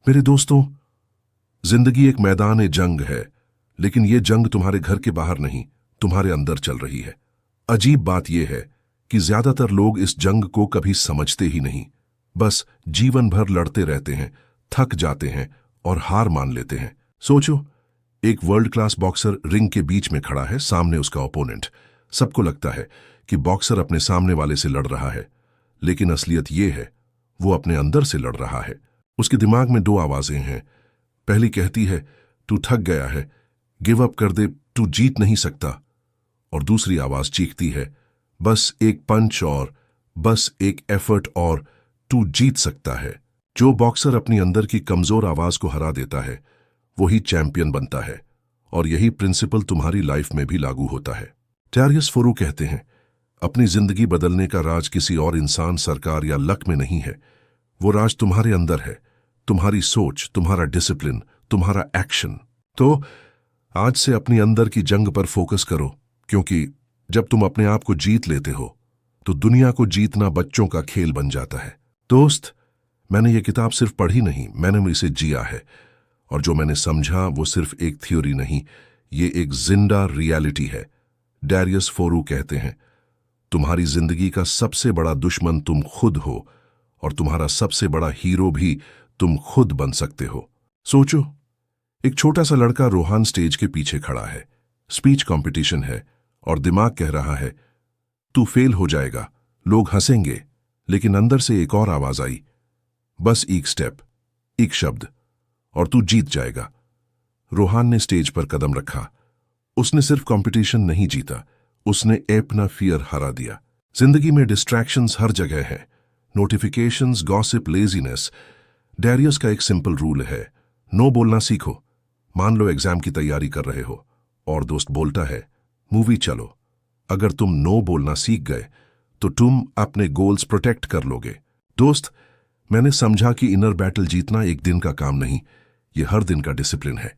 मेरे दोस्तों, जिंदगी एक मैदान जंग है, लेकिन ये जंग तुम्हारे घर के बाहर नहीं, तुम्हारे अंदर चल रही है। अजीब बात यह है कि ज्यादातर लोग इस जंग को कभी समझते ही नहीं, बस जीवन भर लड़ते रहते हैं, थक जाते हैं और हार मान लेते हैं। सोचो, एक वर्ल्ड क्लास बॉक्सर रिंग के बीच में खड़ा है, सामने उसका ओपोनेंट। सबको लगता है कि बॉक्सर अपने सामने वाले से लड़ रहा है, लेकिन असलियत यह है वो अपने अंदर से लड़ रहा है। उसके दिमाग में दो आवाजें हैं। पहली कहती है तू थक गया है, गिव अप कर दे, तू जीत नहीं सकता। और दूसरी आवाज चीखती है बस एक पंच और, बस एक एफर्ट और तू जीत सकता है। जो बॉक्सर अपनी अंदर की कमजोर आवाज को हरा देता है वही चैंपियन बनता है। और यही प्रिंसिपल तुम्हारी लाइफ में भी लागू होता है। डैरियस फोरू कहते हैं अपनी जिंदगी बदलने का राज किसी और इंसान, सरकार या लक में नहीं है। वो राज तुम्हारे अंदर है, तुम्हारी सोच, तुम्हारा डिसिप्लिन, तुम्हारा एक्शन। तो आज से अपनी अंदर की जंग पर फोकस करो, क्योंकि जब तुम अपने आप को जीत लेते हो तो दुनिया को जीतना बच्चों का खेल बन जाता है। दोस्त, मैंने ये किताब सिर्फ पढ़ी नहीं, मैंने इसे जिया है। और जो मैंने समझा वो सिर्फ एक थ्योरी नहीं, ये एक जिंदा रियलिटी है। डैरियस फोरू कहते हैं तुम्हारी जिंदगी का सबसे बड़ा दुश्मन तुम खुद हो, और तुम्हारा सबसे बड़ा हीरो भी तुम खुद बन सकते हो। सोचो, एक छोटा सा लड़का रोहान स्टेज के पीछे खड़ा है, स्पीच कंपटीशन है, और दिमाग कह रहा है तू फेल हो जाएगा, लोग हंसेंगे। लेकिन अंदर से एक और आवाज आई, बस एक स्टेप, एक शब्द, और तू जीत जाएगा। रोहान ने स्टेज पर कदम रखा। उसने सिर्फ कंपटीशन नहीं जीता, उसने अपना फियर हरा दिया। जिंदगी में डिस्ट्रैक्शंस हर जगह हैं, नोटिफिकेशंस, गॉसिप, लेजीनेस। डैरियस का एक सिंपल रूल है, नो बोलना सीखो। मान लो एग्जाम की तैयारी कर रहे हो और दोस्त बोलता है मूवी चलो। अगर तुम नो बोलना सीख गए तो तुम अपने गोल्स प्रोटेक्ट कर लोगे। दोस्त, मैंने समझा कि इनर बैटल जीतना एक दिन का काम नहीं, ये हर दिन का डिसिप्लिन है।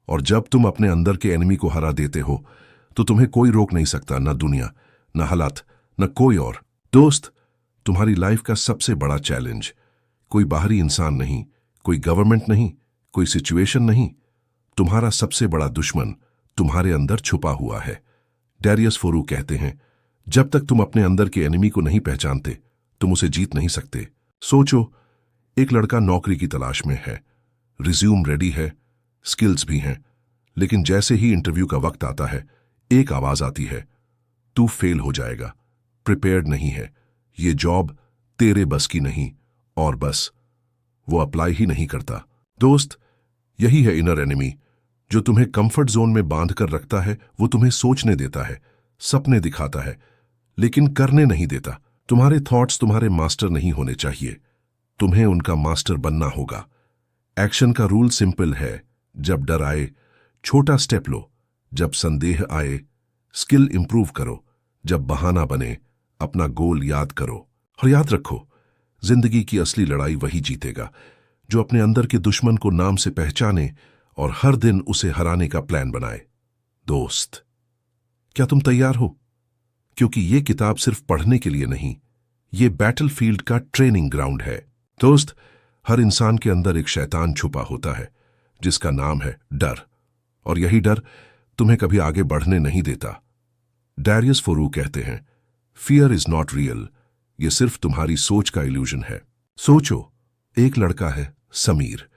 और जब तुम अपने अंदर के एनिमी को हरा देते हो तो तुम्हें कोई रोक नहीं सकता, ना दुनिया, ना हालात, ना कोई और। दोस्त, तुम्हारी लाइफ का सबसे बड़ा चैलेंज कोई बाहरी इंसान नहीं, कोई गवर्नमेंट नहीं, कोई सिचुएशन नहीं। तुम्हारा सबसे बड़ा दुश्मन तुम्हारे अंदर छुपा हुआ है। डैरियस फोरू कहते हैं जब तक तुम अपने अंदर के एनिमी को नहीं पहचानते तुम उसे जीत नहीं सकते। सोचो, एक लड़का नौकरी की तलाश में है, रिज्यूम रेडी है, स्किल्स भी हैं, लेकिन जैसे ही इंटरव्यू का वक्त आता है एक आवाज आती है तू फेल हो जाएगा, प्रिपेयर्ड नहीं है, ये जॉब तेरे बस की नहीं। और बस वो अप्लाई ही नहीं करता। दोस्त, यही है इनर एनिमी, जो तुम्हें कंफर्ट जोन में बांध कर रखता है। वो तुम्हें सोचने देता है, सपने दिखाता है, लेकिन करने नहीं देता। तुम्हारे थॉट्स तुम्हारे मास्टर नहीं होने चाहिए, तुम्हें उनका मास्टर बनना होगा। एक्शन का रूल सिंपल है, जब डर आए छोटा स्टेप लो, जब संदेह आए स्किल इंप्रूव करो, जब बहाना बने अपना गोल याद करो। और याद रखो, जिंदगी की असली लड़ाई वही जीतेगा जो अपने अंदर के दुश्मन को नाम से पहचाने और हर दिन उसे हराने का प्लान बनाए। दोस्त, क्या तुम तैयार हो? क्योंकि ये किताब सिर्फ पढ़ने के लिए नहीं, ये बैटलफील्ड का ट्रेनिंग ग्राउंड है। दोस्त, हर इंसान के अंदर एक शैतान छुपा होता है जिसका नाम है डर, और यही डर तुम्हें कभी आगे बढ़ने नहीं देता। डैरियस फोरू कहते हैं फियर इज नॉट रियल, ये सिर्फ तुम्हारी सोच का इल्यूजन है। सोचो, एक लड़का है समीर,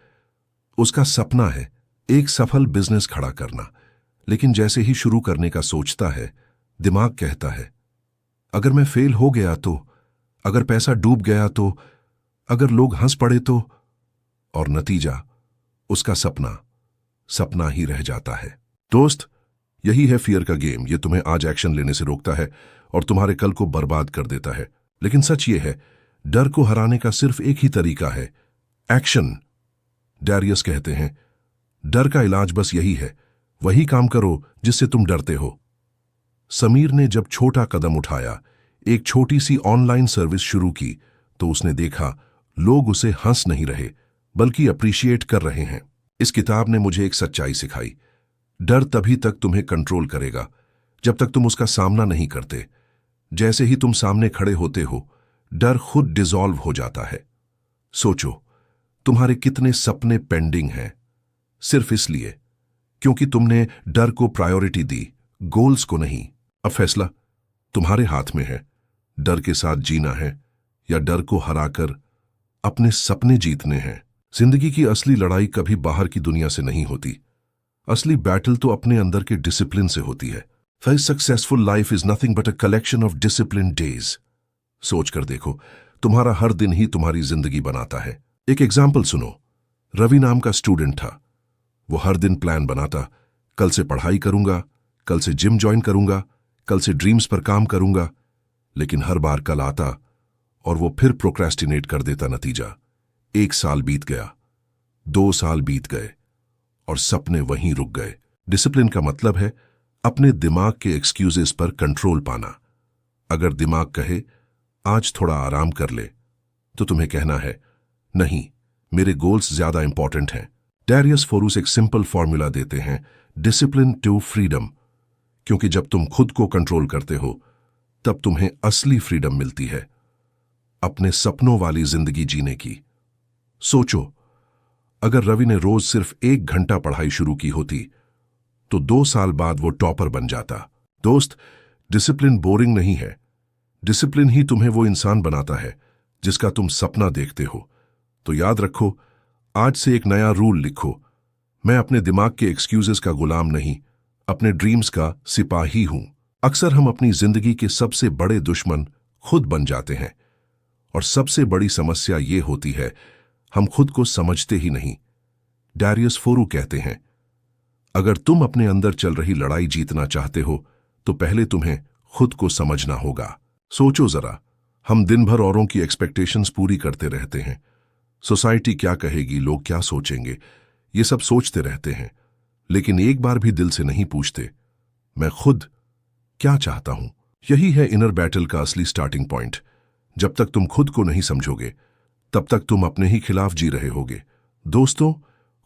उसका सपना है एक सफल बिजनेस खड़ा करना, लेकिन जैसे ही शुरू करने का सोचता है दिमाग कहता है अगर मैं फेल हो गया तो, अगर पैसा डूब गया तो, अगर लोग हंस पड़े तो। और नतीजा, उसका सपना ही रह जाता है। दोस्त, यही है फियर का गेम। ये तुम्हें आज एक्शन लेने से रोकता है और तुम्हारे कल को बर्बाद कर देता है। लेकिन सच ये है, डर को हराने का सिर्फ एक ही तरीका है, एक्शन। डैरियस कहते हैं डर का इलाज बस यही है, वही काम करो जिससे तुम डरते हो। समीर ने जब छोटा कदम उठाया, एक छोटी सी ऑनलाइन सर्विस शुरू की, तो उसने देखा लोग उसे हंस नहीं रहे बल्कि अप्रिशिएट कर रहे हैं। इस किताब ने मुझे एक सच्चाई सिखाई, डर तभी तक तुम्हें कंट्रोल करेगा जब तक तुम उसका सामना नहीं करते। जैसे ही तुम सामने खड़े होते हो डर खुद डिसॉल्व हो जाता है। सोचो, तुम्हारे कितने सपने पेंडिंग हैं, सिर्फ इसलिए क्योंकि तुमने डर को प्रायोरिटी दी, गोल्स को नहीं। अब फैसला तुम्हारे हाथ में है, डर के साथ जीना है या डर को हराकर अपने सपने जीतने हैं। जिंदगी की असली लड़ाई कभी बाहर की दुनिया से नहीं होती, असली बैटल तो अपने अंदर के डिसिप्लिन से होती है। A successful life is nothing but a collection of discipline days. सोच कर देखो, तुम्हारा हर दिन ही तुम्हारी जिंदगी बनाता है। एक एग्जाम्पल सुनो। रवि नाम का स्टूडेंट था। वो हर दिन प्लान बनाता, कल से पढ़ाई करूंगा, कल से जिम ज्वाइन करूंगा, कल से ड्रीम्स पर काम करूंगा। लेकिन हर बार कल आता और वो फिर प्रोक्रेस्टिनेट कर देता। नतीजा 1 साल बीत गया, 2 साल बीत गए और सपने वहीं रुक गए। डिसिप्लिन का मतलब है अपने दिमाग के एक्सक्यूजेस पर कंट्रोल पाना। अगर दिमाग कहे आज थोड़ा आराम कर ले, तो तुम्हें कहना है नहीं, मेरे गोल्स ज्यादा इंपॉर्टेंट हैं। डैरियस फोरूस एक सिंपल फॉर्मूला देते हैं, डिसिप्लिन टू फ्रीडम। क्योंकि जब तुम खुद को कंट्रोल करते हो तब तुम्हें असली फ्रीडम मिलती है, अपने सपनों वाली जिंदगी जीने की। सोचो, अगर रवि ने रोज सिर्फ 1 घंटा पढ़ाई शुरू की होती तो 2 साल बाद वो टॉपर बन जाता। दोस्त, डिसिप्लिन बोरिंग नहीं है, डिसिप्लिन ही तुम्हें वो इंसान बनाता है जिसका तुम सपना देखते हो। तो याद रखो, आज से एक नया रूल लिखो, मैं अपने दिमाग के एक्सक्यूजेस का गुलाम नहीं, अपने ड्रीम्स का सिपाही हूं। अक्सर हम अपनी जिंदगी के सबसे बड़े दुश्मन खुद बन जाते हैं, और सबसे बड़ी समस्या ये होती है हम खुद को समझते ही नहीं। डैरियस फोरू कहते हैं, अगर तुम अपने अंदर चल रही लड़ाई जीतना चाहते हो तो पहले तुम्हें खुद को समझना होगा। सोचो जरा, हम दिन भर औरों की एक्सपेक्टेशंस पूरी करते रहते हैं। सोसाइटी क्या कहेगी, लोग क्या सोचेंगे, ये सब सोचते रहते हैं, लेकिन एक बार भी दिल से नहीं पूछते मैं खुद क्या चाहता हूं। यही है इनर बैटल का असली स्टार्टिंग पॉइंट। जब तक तुम खुद को नहीं समझोगे तब तक तुम अपने ही खिलाफ जी रहे होगे। दोस्तों,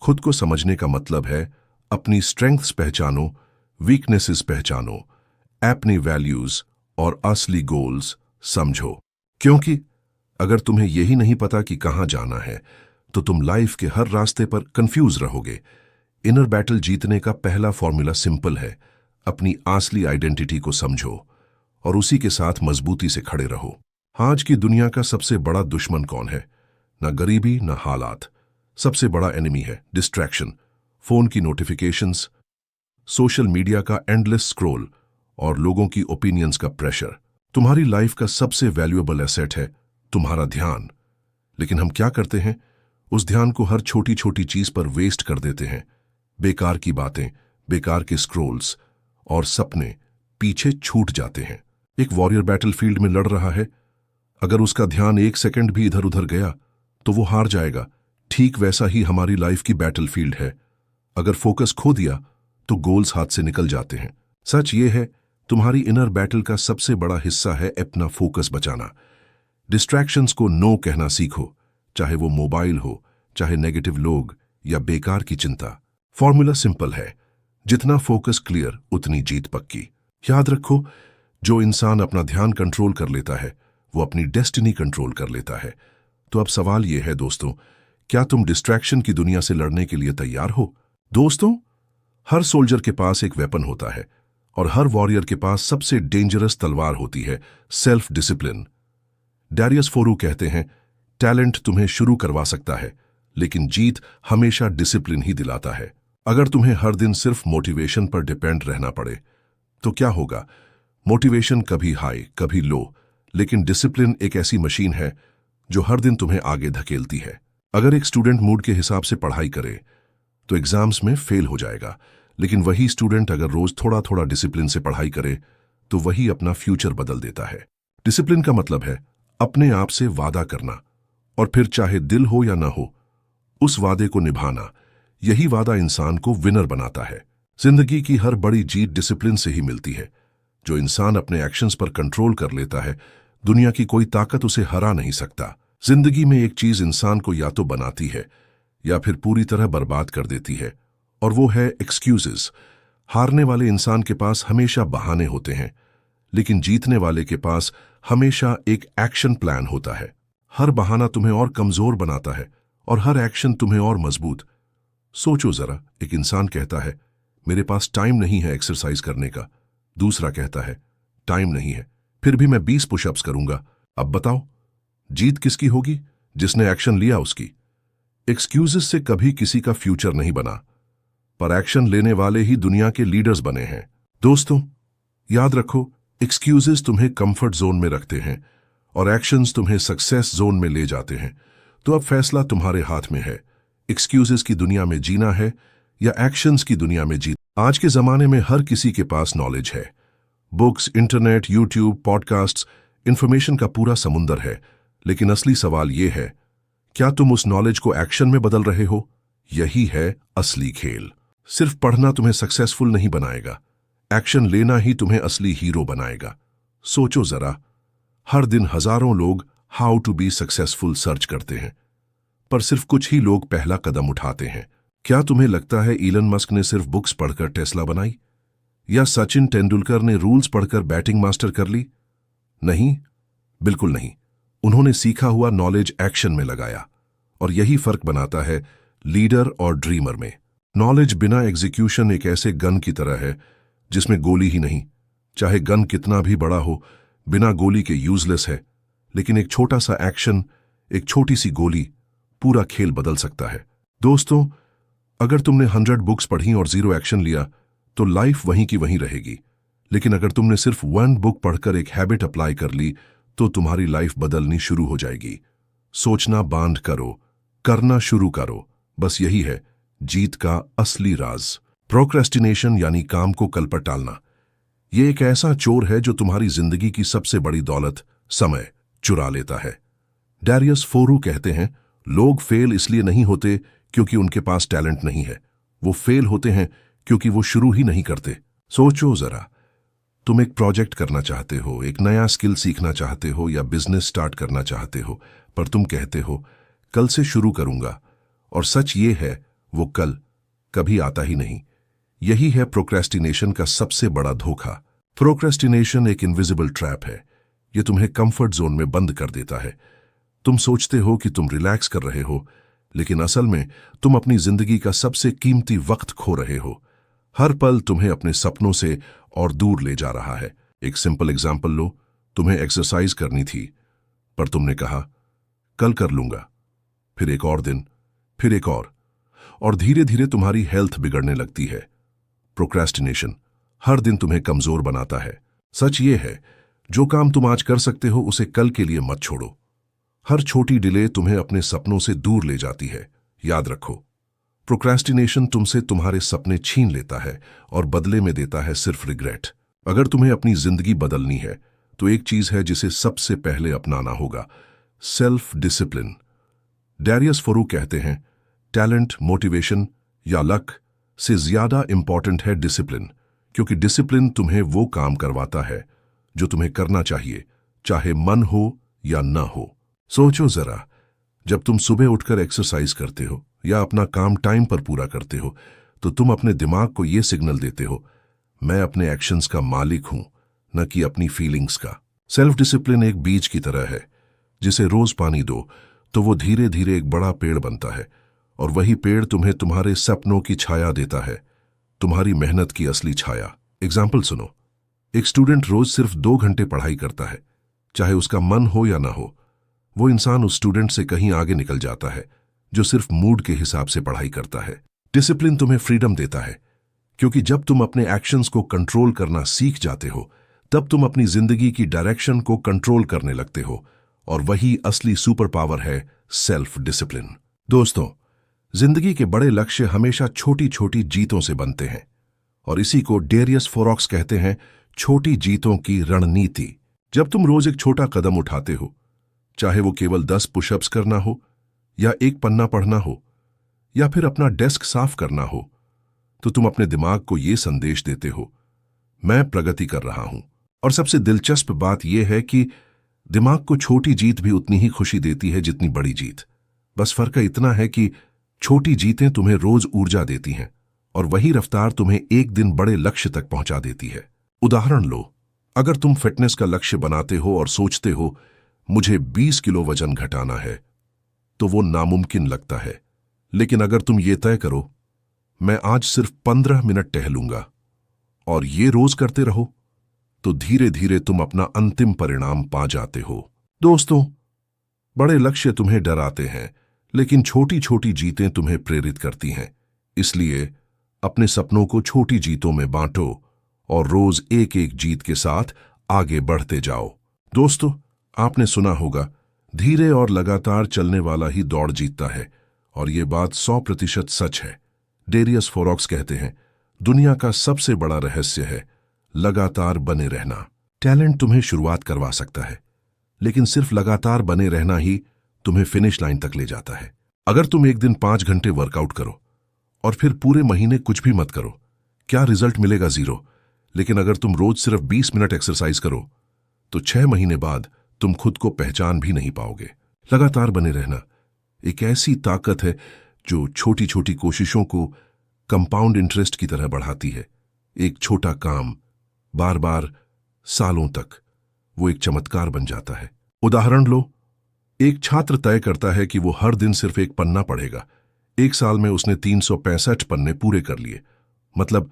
खुद को समझने का मतलब है अपनी स्ट्रेंथ्स पहचानो, वीकनेसेस पहचानो, अपनी वैल्यूज और असली गोल्स समझो। क्योंकि अगर तुम्हें यही नहीं पता कि कहां जाना है तो तुम लाइफ के हर रास्ते पर कंफ्यूज रहोगे। इनर बैटल जीतने का पहला फॉर्मूला सिंपल है, अपनी असली आइडेंटिटी को समझो और उसी के साथ मजबूती से खड़े रहो। आज की दुनिया का सबसे बड़ा दुश्मन कौन है? ना गरीबी, ना हालात। सबसे बड़ा एनिमी है डिस्ट्रैक्शन, फोन की नोटिफिकेशंस, सोशल मीडिया का एंडलेस स्क्रॉल और लोगों की ओपिनियंस का प्रेशर। तुम्हारी लाइफ का सबसे वैल्यूएबल एसेट है तुम्हारा ध्यान। लेकिन हम क्या करते हैं? उस ध्यान को हर छोटी छोटी चीज पर वेस्ट कर देते हैं। बेकार की बातें, बेकार के स्क्रॉल्स और सपने पीछे छूट जाते हैं। एक वॉरियर बैटलफील्ड में लड़ रहा है, अगर उसका ध्यान 1 सेकंड भी इधर उधर गया तो वो हार जाएगा। ठीक वैसा ही हमारी लाइफ की बैटलफील्ड है, अगर फोकस खो दिया तो गोल्स हाथ से निकल जाते हैं। सच ये है, तुम्हारी इनर बैटल का सबसे बड़ा हिस्सा है अपना फोकस बचाना। डिस्ट्रैक्शंस को नो कहना सीखो, चाहे वो मोबाइल हो, चाहे नेगेटिव लोग या बेकार की चिंता। फॉर्मूला सिंपल है, जितना फोकस क्लियर उतनी जीत पक्की। याद रखो, जो इंसान अपना ध्यान कंट्रोल कर लेता है वो अपनी डेस्टिनी कंट्रोल कर लेता है। तो अब सवाल यह है दोस्तों, क्या तुम डिस्ट्रैक्शन की दुनिया से लड़ने के लिए तैयार हो? दोस्तों, हर सोल्जर के पास एक वेपन होता है और हर वॉरियर के पास सबसे डेंजरस तलवार होती है, सेल्फ डिसिप्लिन। डैरियस फोरू कहते हैं, टैलेंट तुम्हें शुरू करवा सकता है लेकिन जीत हमेशा डिसिप्लिन ही दिलाता है। अगर तुम्हें हर दिन सिर्फ मोटिवेशन पर डिपेंड रहना पड़े तो क्या होगा? मोटिवेशन कभी हाई कभी लो, लेकिन डिसिप्लिन एक ऐसी मशीन है जो हर दिन तुम्हें आगे धकेलती है। अगर एक स्टूडेंट मूड के हिसाब से पढ़ाई करे तो एग्जाम्स में फेल हो जाएगा, लेकिन वही स्टूडेंट अगर रोज थोड़ा थोड़ा डिसिप्लिन से पढ़ाई करे तो वही अपना फ्यूचर बदल देता है। डिसिप्लिन का मतलब है अपने आप से वादा करना और फिर चाहे दिल हो या ना हो उस वादे को निभाना। यही वादा इंसान को विनर बनाता है। जिंदगी की हर बड़ी जीत डिसिप्लिन से ही मिलती है। जो इंसान अपने एक्शंस पर कंट्रोल कर लेता है, दुनिया की कोई ताकत उसे हरा नहीं सकता। जिंदगी में एक चीज इंसान को या तो बनाती है या फिर पूरी तरह बर्बाद कर देती है, और वो है एक्सक्यूजेस। हारने वाले इंसान के पास हमेशा बहाने होते हैं, लेकिन जीतने वाले के पास हमेशा एक एक्शन प्लान होता है। हर बहाना तुम्हें और कमजोर बनाता है और हर एक्शन तुम्हें और मजबूत। सोचो जरा, एक इंसान कहता है मेरे पास टाइम नहीं है एक्सरसाइज करने का, दूसरा कहता है टाइम नहीं है फिर भी मैं 20 पुशअप्स करूंगा। अब बताओ जीत किसकी होगी? जिसने एक्शन लिया उसकी। एक्सक्यूजेस से कभी किसी का फ्यूचर नहीं बना, पर एक्शन लेने वाले ही दुनिया के लीडर्स बने हैं। दोस्तों याद रखो, एक्सक्यूजेस तुम्हें कंफर्ट जोन में रखते हैं और एक्शंस तुम्हें सक्सेस जोन में ले जाते हैं। तो अब फैसला तुम्हारे हाथ में है, एक्सक्यूजेस की दुनिया में जीना है या एक्शंस की दुनिया में जीना। आज के जमाने में हर किसी के पास नॉलेज है, books, internet, YouTube, podcasts, information का पूरा समुंदर है। लेकिन असली सवाल यह है, क्या तुम उस नॉलेज को एक्शन में बदल रहे हो? यही है असली खेल। सिर्फ पढ़ना तुम्हें सक्सेसफुल नहीं बनाएगा, एक्शन लेना ही तुम्हें असली हीरो बनाएगा। सोचो जरा, हर दिन हजारों लोग how to be successful search करते हैं, पर सिर्फ कुछ ही लोग पहला कदम उठाते हैं। क्या तुम्हें लगता है इलन मस्क ने सिर्फ बुक्स पढ़कर टेस्ला बनाई, या सचिन तेंदुलकर ने रूल्स पढ़कर बैटिंग मास्टर कर ली? नहीं, बिल्कुल नहीं। उन्होंने सीखा हुआ नॉलेज एक्शन में लगाया, और यही फर्क बनाता है लीडर और ड्रीमर में। नॉलेज बिना एग्जीक्यूशन एक ऐसे गन की तरह है जिसमें गोली ही नहीं। चाहे गन कितना भी बड़ा हो, बिना गोली के यूजलेस है। लेकिन एक छोटा सा एक्शन, एक छोटी सी गोली पूरा खेल बदल सकता है। दोस्तों, अगर तुमने 100 बुक्स पढ़ी और 0 एक्शन लिया तो लाइफ वहीं की वहीं रहेगी। लेकिन अगर तुमने सिर्फ 1 बुक पढ़कर एक हैबिट अप्लाई कर ली तो तुम्हारी लाइफ बदलनी शुरू हो जाएगी। सोचना बांध करो, करना शुरू करो। बस यही है जीत का असली राज। प्रोक्रेस्टिनेशन यानी काम को कल पर टालना, यह एक ऐसा चोर है जो तुम्हारी जिंदगी की सबसे बड़ी दौलत, समय, चुरा लेता है। डैरियस फोरू कहते हैं, लोग फेल इसलिए नहीं होते क्योंकि उनके पास टैलेंट नहीं है, वो फेल होते हैं क्योंकि वो शुरू ही नहीं करते। सोचो जरा, तुम एक प्रोजेक्ट करना चाहते हो, एक नया स्किल सीखना चाहते हो या बिजनेस स्टार्ट करना चाहते हो, पर तुम कहते हो कल से शुरू करूंगा, और सच ये है वो कल कभी आता ही नहीं। यही है प्रोक्रेस्टिनेशन का सबसे बड़ा धोखा। प्रोक्रेस्टिनेशन एक इनविजिबल ट्रैप है, ये तुम्हें कंफर्ट जोन में बंद कर देता है। तुम सोचते हो कि तुम रिलैक्स कर रहे हो, लेकिन असल में तुम अपनी जिंदगी का सबसे कीमती वक्त खो रहे हो। हर पल तुम्हें अपने सपनों से और दूर ले जा रहा है। एक सिंपल एग्जाम्पल लो, तुम्हें एक्सरसाइज करनी थी, पर तुमने कहा कल कर लूंगा, फिर एक और दिन, फिर एक और धीरे धीरे तुम्हारी हेल्थ बिगड़ने लगती है। प्रोक्रेस्टिनेशन हर दिन तुम्हें कमजोर बनाता है। सच ये है, जो काम तुम आज कर सकते हो उसे कल के लिए मत छोड़ो। हर छोटी डिले तुम्हें अपने सपनों से दूर ले जाती है। याद रखो, प्रोक्रेस्टिनेशन तुमसे तुम्हारे सपने छीन लेता है और बदले में देता है सिर्फ रिग्रेट। अगर तुम्हें अपनी जिंदगी बदलनी है तो एक चीज है जिसे सबसे पहले अपनाना होगा, सेल्फ डिसिप्लिन। डैरियस फोरू कहते हैं, टैलेंट, मोटिवेशन या लक से ज्यादा इंपॉर्टेंट है डिसिप्लिन, क्योंकि डिसिप्लिन तुम्हें वो काम करवाता है जो तुम्हें करना चाहिए, चाहे मन हो या न हो। सोचो जरा, जब तुम सुबह उठकर एक्सरसाइज करते हो या अपना काम टाइम पर पूरा करते हो, तो तुम अपने दिमाग को यह सिग्नल देते हो, मैं अपने एक्शंस का मालिक हूं, न कि अपनी फीलिंग्स का। सेल्फ डिसिप्लिन एक बीज की तरह है, जिसे रोज पानी दो तो वो धीरे धीरे एक बड़ा पेड़ बनता है, और वही पेड़ तुम्हें तुम्हारे सपनों की छाया देता है, तुम्हारी मेहनत की असली छाया। एग्जाम्पल सुनो, एक स्टूडेंट रोज सिर्फ 2 घंटे पढ़ाई करता है, चाहे उसका मन हो या ना हो। वो इंसान उस स्टूडेंट से कहीं आगे निकल जाता है जो सिर्फ मूड के हिसाब से पढ़ाई करता है। डिसिप्लिन तुम्हें फ्रीडम देता है, क्योंकि जब तुम अपने एक्शंस को कंट्रोल करना सीख जाते हो, तब तुम अपनी जिंदगी की डायरेक्शन को कंट्रोल करने लगते हो, और वही असली सुपर पावर है, सेल्फ डिसिप्लिन। दोस्तों, जिंदगी के बड़े लक्ष्य हमेशा छोटी छोटी जीतों से बनते हैं, और इसी को डैरियस फोरॉक्स कहते हैं, छोटी जीतों की रणनीति। जब तुम रोज एक छोटा कदम उठाते हो, चाहे वो केवल 10 पुशअप्स करना हो, या एक पन्ना पढ़ना हो, या फिर अपना डेस्क साफ करना हो, तो तुम अपने दिमाग को ये संदेश देते हो, मैं प्रगति कर रहा हूं। और सबसे दिलचस्प बात यह है कि दिमाग को छोटी जीत भी उतनी ही खुशी देती है जितनी बड़ी जीत। बस फर्क इतना है कि छोटी जीतें तुम्हें रोज ऊर्जा देती हैं, और वही रफ्तार तुम्हें एक दिन बड़े लक्ष्य तक पहुंचा देती है। उदाहरण लो, अगर तुम फिटनेस का लक्ष्य बनाते हो और सोचते हो मुझे 20 किलो वजन घटाना है, तो वो नामुमकिन लगता है। लेकिन अगर तुम ये तय करो, मैं आज सिर्फ 15 मिनट टहलूंगा, और ये रोज करते रहो, तो धीरे धीरे तुम अपना अंतिम परिणाम पा जाते हो। दोस्तों, बड़े लक्ष्य तुम्हें डराते हैं, लेकिन छोटी छोटी जीतें तुम्हें प्रेरित करती हैं। इसलिए अपने सपनों को छोटी जीतों में बांटो और रोज एक एक जीत के साथ आगे बढ़ते जाओ। दोस्तों, आपने सुना होगा, धीरे और लगातार चलने वाला ही दौड़ जीतता है, और ये बात 100% सच है। डेरियस फोरॉक्स कहते हैं, दुनिया का सबसे बड़ा रहस्य है लगातार बने रहना। टैलेंट तुम्हें शुरुआत करवा सकता है, लेकिन सिर्फ लगातार बने रहना ही तुम्हें फिनिश लाइन तक ले जाता है। अगर तुम एक दिन 5 घंटे वर्कआउट करो और फिर पूरे महीने कुछ भी मत करो, क्या रिजल्ट मिलेगा? 0। लेकिन अगर तुम रोज सिर्फ 20 मिनट एक्सरसाइज करो, तो 6 महीने बाद तुम खुद को पहचान भी नहीं पाओगे। लगातार बने रहना एक ऐसी ताकत है जो छोटी छोटी कोशिशों को कंपाउंड इंटरेस्ट की तरह बढ़ाती है। एक छोटा काम बार बार सालों तक वो एक चमत्कार बन जाता है। उदाहरण लो, एक छात्र तय करता है कि वो हर दिन सिर्फ एक पन्ना पढ़ेगा। 1 साल में उसने 365 पन्ने पूरे कर लिए, मतलब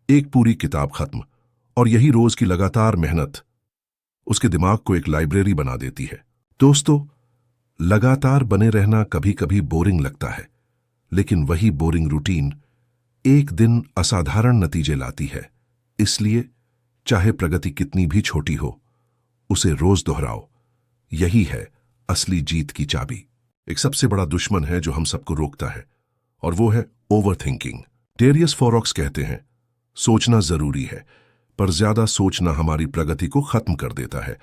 एक पूरी किताब खत्म। और यही रोज की लगातार मेहनत उसके दिमाग को एक लाइब्रेरी बना देती है। दोस्तों, लगातार बने रहना कभी कभी बोरिंग लगता है, लेकिन वही बोरिंग रूटीन एक दिन असाधारण नतीजे लाती है। इसलिए चाहे प्रगति कितनी भी छोटी हो, उसे रोज दोहराओ। यही है असली जीत की चाबी। एक सबसे बड़ा दुश्मन है जो हम सबको रोकता है, और वो है ओवर थिंकिंग। डेरियस फोरॉक्स कहते हैं, सोचना जरूरी है, पर ज्यादा सोचना हमारी प्रगति को खत्म कर देता है।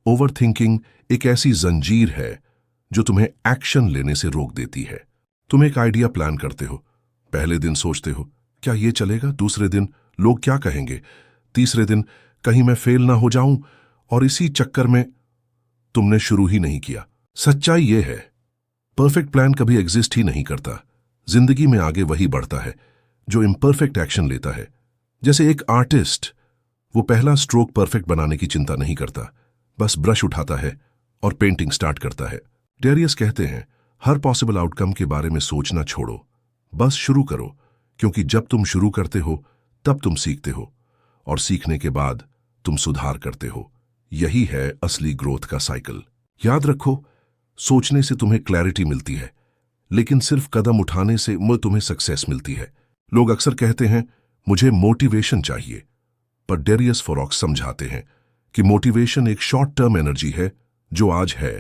ओवर थिंकिंग एक ऐसी जंजीर है जो तुम्हें एक्शन लेने से रोक देती है। तुम एक आइडिया प्लान करते हो, पहले दिन सोचते हो क्या ये चलेगा, दूसरे दिन लोग क्या कहेंगे, तीसरे दिन कहीं मैं फेल ना हो जाऊं, और इसी चक्कर में तुमने शुरू ही नहीं किया। सच्चाई यह है, परफेक्ट प्लान कभी एग्जिस्ट ही नहीं करता। जिंदगी में आगे वही बढ़ता है जो इम्परफेक्ट एक्शन लेता है। जैसे एक आर्टिस्ट, वो पहला स्ट्रोक परफेक्ट बनाने की चिंता नहीं करता, बस ब्रश उठाता है और पेंटिंग स्टार्ट करता है। डेरियस कहते हैं, हर पॉसिबल आउटकम के बारे में सोचना छोड़ो, बस शुरू करो, क्योंकि जब तुम शुरू करते हो तब तुम सीखते हो, और सीखने के बाद तुम सुधार करते हो। यही है असली ग्रोथ का साइकिल। याद रखो, सोचने से तुम्हें क्लैरिटी मिलती है, लेकिन सिर्फ कदम उठाने से तुम्हें सक्सेस मिलती है। लोग अक्सर कहते हैं, मुझे मोटिवेशन चाहिए, पर डेरियस फोरॉक्स समझाते हैं कि मोटिवेशन एक शॉर्ट टर्म एनर्जी है जो आज है,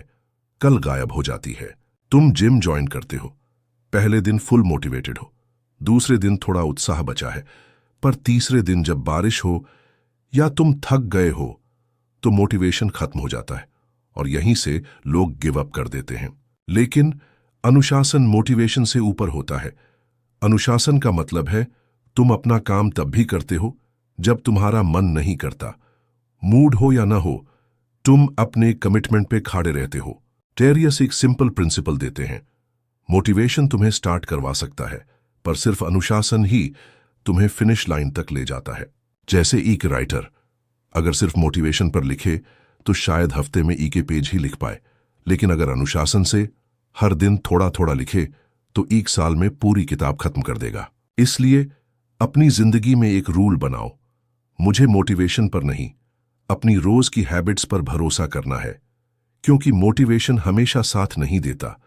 कल गायब हो जाती है। तुम जिम ज्वाइन करते हो, पहले दिन फुल मोटिवेटेड हो, दूसरे दिन थोड़ा उत्साह बचा है, पर तीसरे दिन जब बारिश हो या तुम थक गए हो तो मोटिवेशन खत्म हो जाता है, और यहीं से लोग गिव अप कर देते हैं। लेकिन अनुशासन मोटिवेशन से ऊपर होता है। अनुशासन का मतलब है तुम अपना काम तब भी करते हो जब तुम्हारा मन नहीं करता। मूड हो या ना हो, तुम अपने कमिटमेंट पे खड़े रहते हो। डेरियस एक सिंपल प्रिंसिपल देते हैं, मोटिवेशन तुम्हें स्टार्ट करवा सकता है, पर सिर्फ अनुशासन ही तुम्हें फिनिश लाइन तक ले जाता है। जैसे एक राइटर अगर सिर्फ मोटिवेशन पर लिखे तो शायद हफ्ते में के पेज ही लिख पाए, लेकिन अगर अनुशासन से हर दिन थोड़ा थोड़ा लिखे तो 1 साल में पूरी किताब खत्म कर देगा। इसलिए अपनी जिंदगी में एक रूल बनाओ, मुझे मोटिवेशन पर नहीं, अपनी रोज की हैबिट्स पर भरोसा करना है। क्योंकि मोटिवेशन हमेशा साथ नहीं देता,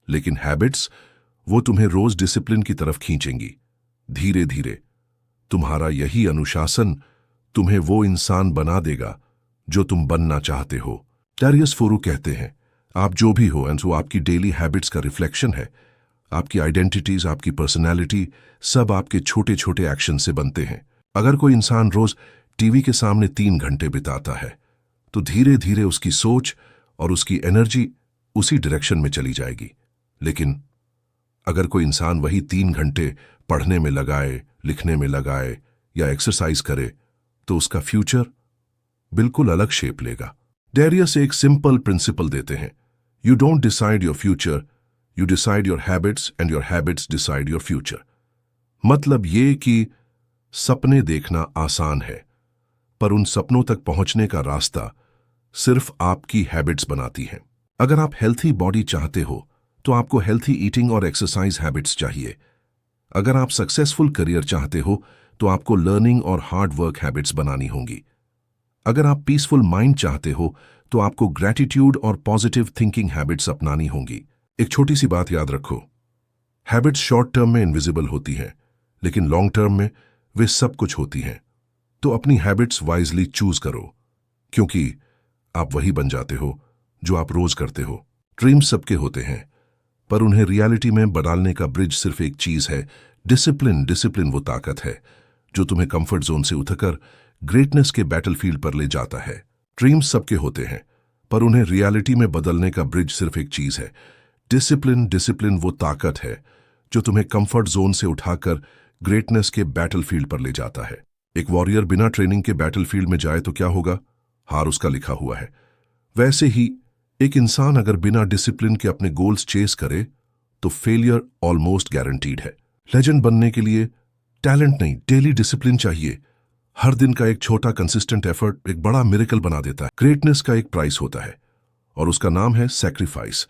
लेकिन हैबिट्स वो तुम्हें रोज डिसिप्लिन की तरफ खींचेंगी। धीरे धीरे तुम्हारा यही अनुशासन तुम्हें वो इंसान बना देगा जो तुम बनना चाहते हो। डेरियस फोरू कहते हैं, आप जो भी हो एंड वो आपकी डेली हैबिट्स का रिफ्लेक्शन है। आपकी आइडेंटिटीज, आपकी पर्सनैलिटी, सब आपके छोटे छोटे एक्शन से बनते हैं। अगर कोई इंसान रोज टीवी के सामने 3 घंटे बिताता है, तो धीरे धीरे उसकी सोच और उसकी एनर्जी उसी डायरेक्शन में चली जाएगी। लेकिन अगर कोई इंसान वही 3 घंटे पढ़ने में लगाए, लिखने में लगाए या एक्सरसाइज करे, तो उसका फ्यूचर बिल्कुल अलग शेप लेगा। डेरियस एक सिंपल प्रिंसिपल देते हैं, you don't decide your future, you decide your habits and your habits decide your future. मतलब ये कि सपने देखना आसान है, पर उन सपनों तक पहुंचने का रास्ता सिर्फ आपकी हैबिट्स बनाती हैं। अगर आप हेल्थी बॉडी चाहते हो तो आपको हेल्थी ईटिंग और एक्सरसाइज हैबिट्स चाहिए। अगर आप सक्सेसफुल करियर चाहते हो तो आपको लर्निंग और हार्ड वर्क हैबिट्स बनानी होंगी। अगर आप पीसफुल माइंड चाहते हो तो आपको ग्रैटिट्यूड और पॉजिटिव थिंकिंग हैबिट्स अपनानी होंगी। एक छोटी सी बात याद रखो, हैबिट्स शॉर्ट टर्म में इनविजिबल होती हैं, लेकिन लॉन्ग टर्म में वे सब कुछ होती हैं। तो अपनी हैबिट्स वाइजली चूज करो, क्योंकि आप वही बन जाते हो जो आप रोज करते हो। ड्रीम्स सबके होते हैं, पर उन्हें रियलिटी में बदलने का ब्रिज सिर्फ एक चीज है, डिसिप्लिन। डिसिप्लिन वो ताकत है जो तुम्हें कंफर्ट जोन से उठकर ग्रेटनेस के बैटलफील्ड पर ले जाता है। ड्रीम्स सबके होते हैं, पर उन्हें रियलिटी में बदलने का ब्रिज सिर्फ एक चीज है, डिसिप्लिन। डिसिप्लिन वो ताकत है जो तुम्हें कंफर्ट जोन से उठाकर ग्रेटनेस के बैटलफील्ड पर ले जाता है। एक वॉरियर बिना ट्रेनिंग के बैटलफील्ड में जाए तो क्या होगा? हार उसका लिखा हुआ है। वैसे ही एक इंसान अगर बिना डिसिप्लिन के अपने गोल्स चेस करे तो फेलियर ऑलमोस्ट गारंटीड है। लेजेंड बनने के लिए टैलेंट नहीं, डेली डिसिप्लिन चाहिए। हर दिन का एक छोटा कंसिस्टेंट एफर्ट एक बड़ा मिरेकल बना देता है। ग्रेटनेस का एक प्राइस होता है और उसका नाम है सैक्रिफाइस।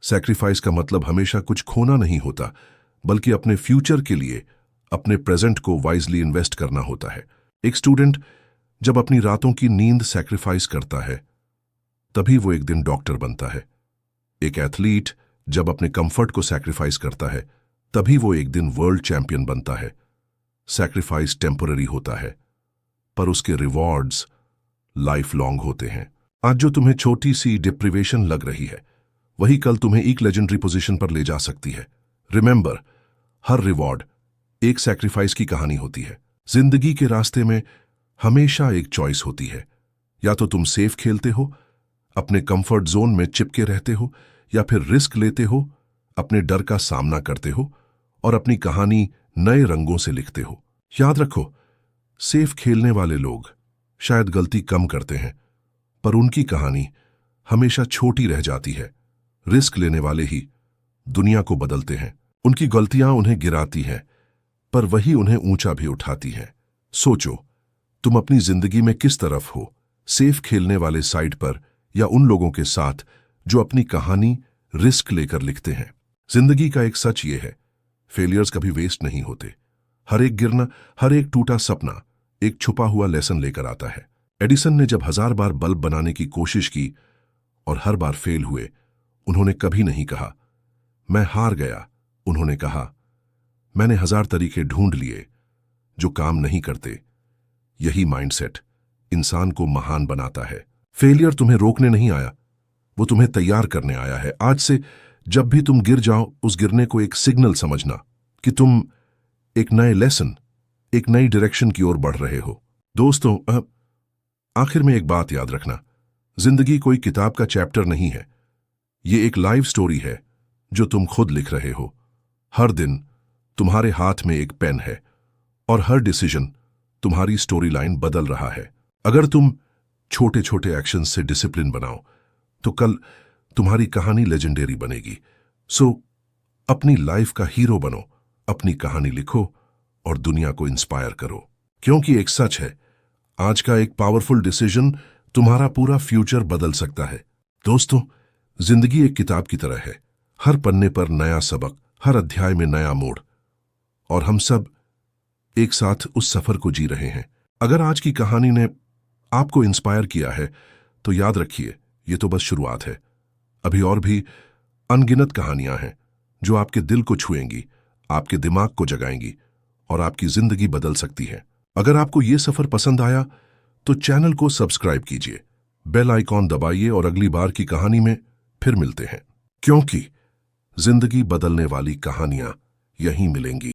सैक्रिफाइस का मतलब हमेशा कुछ खोना नहीं होता, बल्कि अपने फ्यूचर के लिए अपने प्रेजेंट को वाइजली इन्वेस्ट करना होता है। एक स्टूडेंट जब अपनी रातों की नींद सैक्रिफाइस करता है तभी वो एक दिन डॉक्टर बनता है। एक एथलीट जब अपने कंफर्ट को सैक्रिफाइस करता है तभी वो एक दिन वर्ल्ड चैंपियन बनता है। सैक्रिफाइस टेम्पररी होता है, पर उसके रिवॉर्ड्स लाइफ लॉन्ग होते हैं। आज जो तुम्हें छोटी सी डिप्रिवेशन लग रही है, वही कल तुम्हें एक लेजेंडरी पोजीशन पर ले जा सकती है। रिमेंबर, हर रिवॉर्ड एक सैक्रिफाइस की कहानी होती है। जिंदगी के रास्ते में हमेशा एक चॉइस होती है, या तो तुम सेफ खेलते हो, अपने कंफर्ट जोन में चिपके रहते हो, या फिर रिस्क लेते हो, अपने डर का सामना करते हो और अपनी कहानी नए रंगों से लिखते हो। याद रखो, सेफ खेलने वाले लोग शायद गलती कम करते हैं, पर उनकी कहानी हमेशा छोटी रह जाती है। रिस्क लेने वाले ही दुनिया को बदलते हैं। उनकी गलतियां उन्हें गिराती हैं, पर वही उन्हें ऊंचा भी उठाती हैं। सोचो, तुम अपनी जिंदगी में किस तरफ हो, सेफ खेलने वाले साइड पर या उन लोगों के साथ जो अपनी कहानी रिस्क लेकर लिखते हैं। जिंदगी का एक सच ये है, फेलियर्स कभी वेस्ट नहीं होते। हर एक गिरना, हर एक टूटा सपना एक छुपा हुआ लेसन लेकर आता है। एडिसन ने जब 1000 बार बल्ब बनाने की कोशिश की और हर बार फेल हुए, उन्होंने कभी नहीं कहा मैं हार गया। उन्होंने कहा मैंने 1000 तरीके ढूंढ लिए जो काम नहीं करते। यही माइंडसेट इंसान को महान बनाता है। फेलियर तुम्हें रोकने नहीं आया, वो तुम्हें तैयार करने आया है। आज से जब भी तुम गिर जाओ, उस गिरने को एक सिग्नल समझना कि तुम एक नए लेसन, एक नई डायरेक्शन की ओर बढ़ रहे हो। दोस्तों, आखिर में एक बात याद रखना, जिंदगी कोई किताब का चैप्टर नहीं है, ये एक लाइव स्टोरी है जो तुम खुद लिख रहे हो। हर दिन तुम्हारे हाथ में एक पेन है और हर डिसीजन तुम्हारी स्टोरी लाइन बदल रहा है। अगर तुम छोटे छोटे एक्शन से डिसिप्लिन बनाओ तो कल तुम्हारी कहानी लेजेंडरी बनेगी। सो अपनी लाइफ का हीरो बनो, अपनी कहानी लिखो और दुनिया को इंस्पायर करो, क्योंकि एक सच है, आज का एक पावरफुल डिसीजन तुम्हारा पूरा फ्यूचर बदल सकता है। दोस्तों, जिंदगी एक किताब की तरह है, हर पन्ने पर नया सबक, हर अध्याय में नया मोड़, और हम सब एक साथ उस सफर को जी रहे हैं। अगर आज की कहानी ने आपको इंस्पायर किया है तो याद रखिए, ये तो बस शुरुआत है। अभी और भी अनगिनत कहानियां हैं जो आपके दिल को छुएंगी, आपके दिमाग को जगाएंगी और आपकी जिंदगी बदल सकती है। अगर आपको ये सफर पसंद आया तो चैनल को सब्सक्राइब कीजिए, बेल आइकॉन दबाइए और अगली बार की कहानी में फिर मिलते हैं, क्योंकि जिंदगी बदलने वाली कहानियां यहीं मिलेंगी।